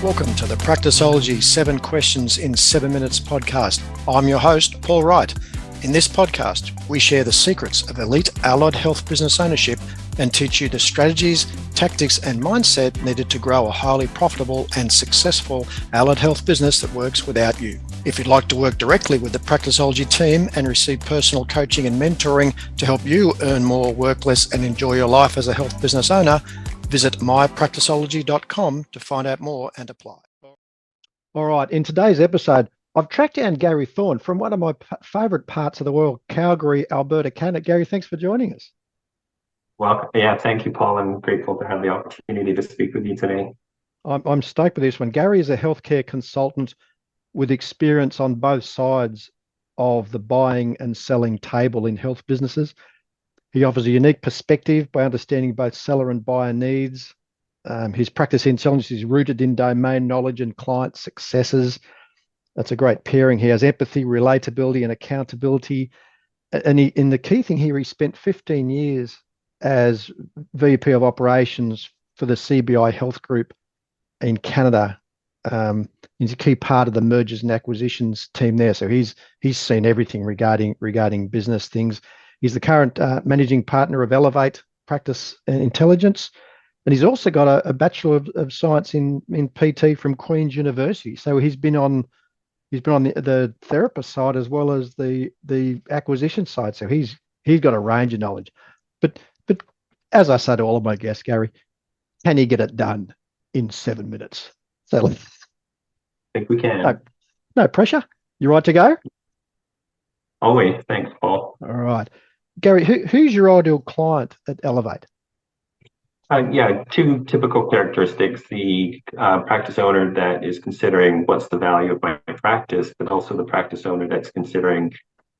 Welcome to the Practiceology 7 Questions in 7 Minutes podcast. I'm your host, Paul Wright. In this podcast, we share the secrets of elite allied health business ownership and teach you the strategies, tactics, and mindset needed to grow a highly profitable and successful allied health business that works without you. If you'd like to work directly with the Practiceology team and receive personal coaching and mentoring to help you earn more, work less, and enjoy your life as a health business owner, visit mypracticeology.com to find out more and apply. All right, in today's episode, I've tracked down Gary Thorne from one of my favourite parts of the world, Calgary, Alberta, Canada. Gary, thanks for joining us. Well, yeah, thank you, Paul. I'm grateful to have the opportunity to speak with you today. I'm stoked with this one. Gary is a healthcare consultant with experience on both sides of the buying and selling table in health businesses. He offers a unique perspective by understanding both seller and buyer needs. His practice intelligence is rooted in domain knowledge and client successes. That's a great pairing. He has empathy, relatability, and accountability. And the key thing here, he spent 15 years as VP of operations for the CBI Health Group in Canada. He's a key part of the mergers and acquisitions team there. So he's seen everything regarding business things. He's the current managing partner of Elevate Practice Intelligence, and he's also got a Bachelor of Science in PT from Queen's University. So he's been on the therapist side as well as the acquisition side. So he's got a range of knowledge. But as I say to all of my guests, Gary, can he get it done in 7 minutes? So I think we can. No pressure. You right to go? Always. Thanks, Paul. All right. Gary, who's your ideal client at Elevate? Yeah, two typical characteristics. The practice owner that is considering what's the value of my practice, but also the practice owner that's considering,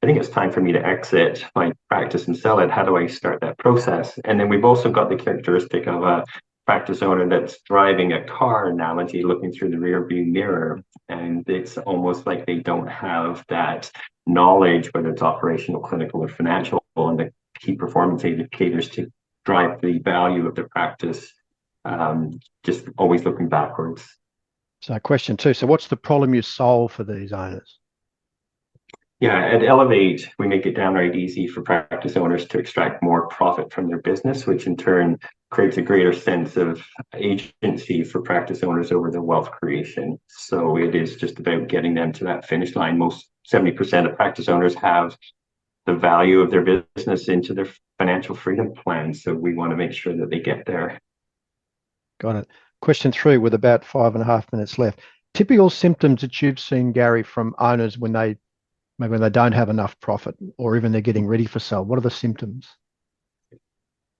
I think it's time for me to exit my practice and sell it. How do I start that process? And then we've also got the characteristic of a practice owner that's driving a car analogy, looking through the rear view mirror. And it's almost like they don't have that knowledge, whether it's operational, clinical, or financial, and the key performance indicators to drive the value of the practice, just always looking backwards. So question 2, so what's the problem you solve for these owners? Yeah, at Elevate, we make it downright easy for practice owners to extract more profit from their business, which in turn creates a greater sense of agency for practice owners over their wealth creation. So it is just about getting them to that finish line. Most 70% of practice owners have the value of their business into their financial freedom plan. So we want to make sure that they get there. Got it. Question 3, with about 5.5 minutes left. Typical symptoms that you've seen, Gary, from owners when they don't have enough profit, or even they're getting ready for sale. What are the symptoms?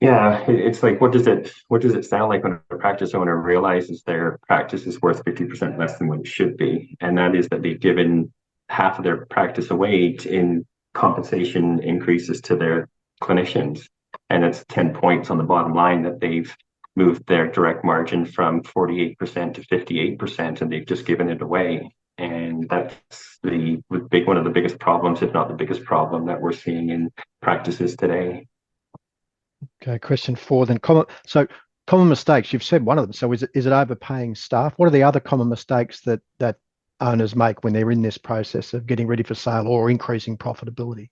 Yeah, it's like, what does it sound like when a practice owner realizes their practice is worth 50% less than what it should be? And that is that they've given half of their practice away in compensation increases to their clinicians. And it's 10 points on the bottom line that they've moved their direct margin from 48% to 58%, and they've just given it away. And that's one of the biggest problems, if not the biggest problem, that we're seeing in practices today. Okay, question 4 then. Common mistakes. You've said one of them. So is it overpaying staff? What are the other common mistakes that owners make when they're in this process of getting ready for sale or increasing profitability?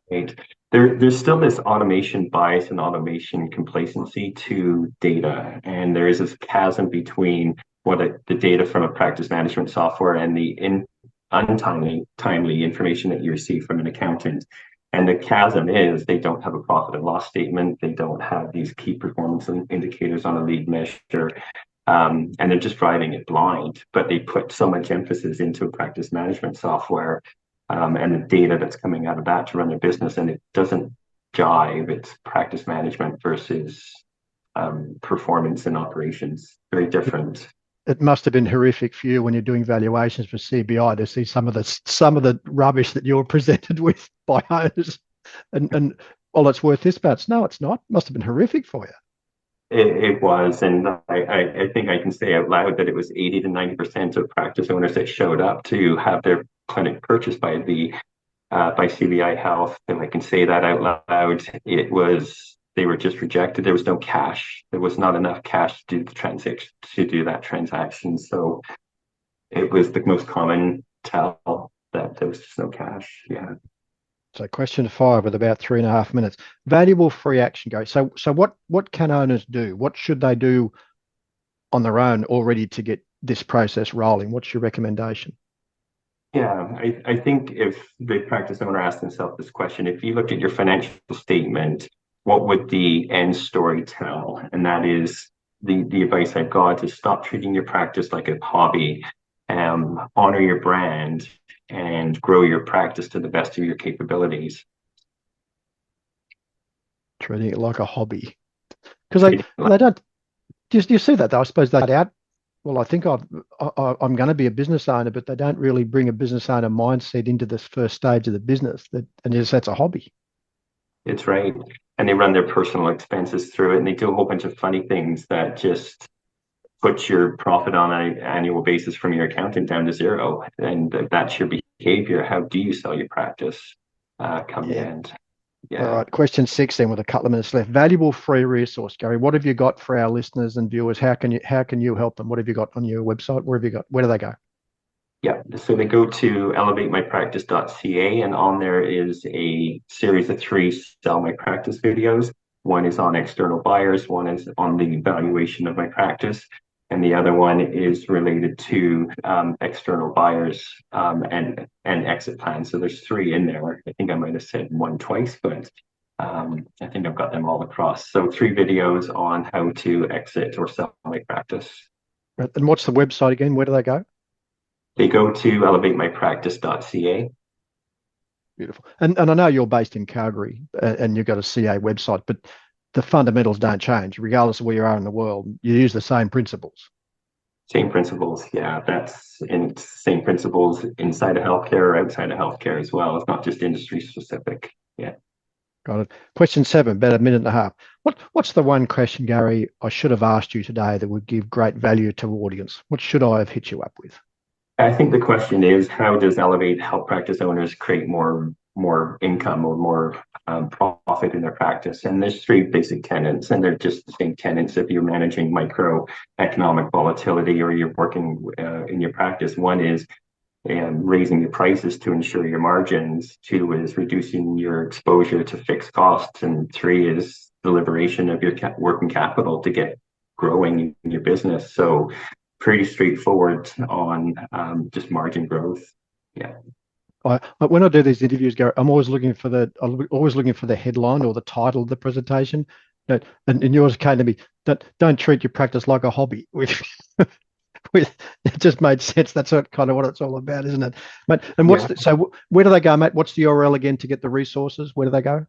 Right. There's still this automation bias and automation complacency to data, and there is this chasm between the data from a practice management software and the timely information that you receive from an accountant. And the chasm is they don't have a profit and loss statement. They don't have these key performance indicators on a lead measure. And they're just driving it blind, but they put so much emphasis into a practice management software and the data that's coming out of that to run their business, and it doesn't jive. It's practice management versus performance and operations. Very different. It must have been horrific for you when you're doing valuations for CBI to see some of the rubbish that you're presented with by owners, and well, it's worth this much. No, it's not. It must have been horrific for you. It was, and I think I can say out loud that it was 80 to 90% of practice owners that showed up to have their clinic purchased by CBI Health, and I can say that out loud. It was they were just rejected. There was no cash. There was not enough cash to do the transaction, to do that transaction. So it was the most common tell that there was just no cash. Yeah. So question 5 with about 3.5 minutes. Valuable free action, Gary. So what can owners do? What should they do on their own already to get this process rolling? What's your recommendation? Yeah, I think if the practice owner asked themselves this question, if you looked at your financial statement, what would the end story tell? And that is the advice I've got is stop treating your practice like a hobby, honor your brand, and grow your practice to the best of your capabilities. Treating it like a hobby. Because they don't, do you see that though? I suppose they out, well, I think I'm going to be a business owner, but they don't really bring a business owner mindset into this first stage of the business. And just that's a hobby. It's right. And they run their personal expenses through it, and they do a whole bunch of funny things that just put your profit on an annual basis from your accountant down to zero. And if that's your behavior, how do you sell your practice come the end? Yeah. All right. Question 6 then with a couple of minutes left. Valuable free resource, Gary. What have you got for our listeners and viewers? How can you help them? What have you got on your website? Where do they go? Yeah, so they go to elevatemypractice.ca, and on there is a series of 3 Sell My Practice videos. One is on external buyers, one is on the valuation of my practice, and the other one is related to external buyers and exit plans. So there's 3 in there. I think I might have said one twice, but I think I've got them all across. So 3 videos on how to exit or sell my practice. And what's the website again? Where do they go? They go to elevatemypractice.ca. Beautiful. And I know you're based in Calgary and you've got a CA website, but the fundamentals don't change regardless of where you are in the world. You use the same principles. Same principles, yeah. That's in same principles inside of healthcare or outside of healthcare as well. It's not just industry specific. Yeah. Got it. Question 7, about 1.5 minutes. What's the one question, Gary, I should have asked you today that would give great value to audience? What should I have hit you up with? I think the question is, how does Elevate help practice owners create more income or more profit in their practice? And there's 3 basic tenets, and they're just the same tenets if you're managing microeconomic volatility or you're working in your practice. One is raising the prices to ensure your margins. 2 is reducing your exposure to fixed costs. And 3 is the liberation of your working capital to get growing in your business. So pretty straightforward on just margin growth. Yeah. When I do these interviews, Gary, I'm always looking for the headline or the title of the presentation. And yours came to me. Don't treat your practice like a hobby. Which it just made sense. That's kind of what it's all about, isn't it? So where do they go, mate? What's the URL again to get the resources? Where do they go?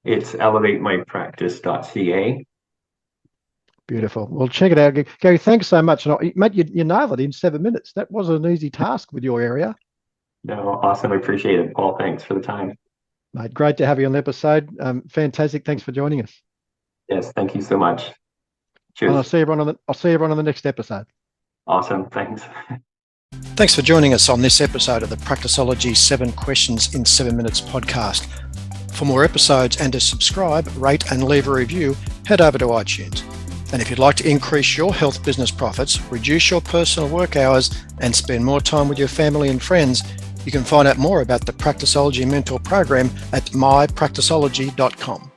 It's elevatemypractice.ca. Beautiful. Well, check it out, Gary. Thanks so much, mate. You nailed it in 7 minutes. That wasn't an easy task with your area. No, awesome. I appreciate it, Paul. Thanks for the time, mate. Great to have you on the episode. Fantastic. Thanks for joining us. Yes, thank you so much. Cheers. And I'll see everyone on the next episode. Awesome. Thanks. Thanks for joining us on this episode of the Practiceology 7 Questions in 7 Minutes podcast. For more episodes and to subscribe, rate, and leave a review, head over to iTunes. And if you'd like to increase your health business profits, reduce your personal work hours, and spend more time with your family and friends, you can find out more about the Practiceology Mentor Program at mypracticeology.com.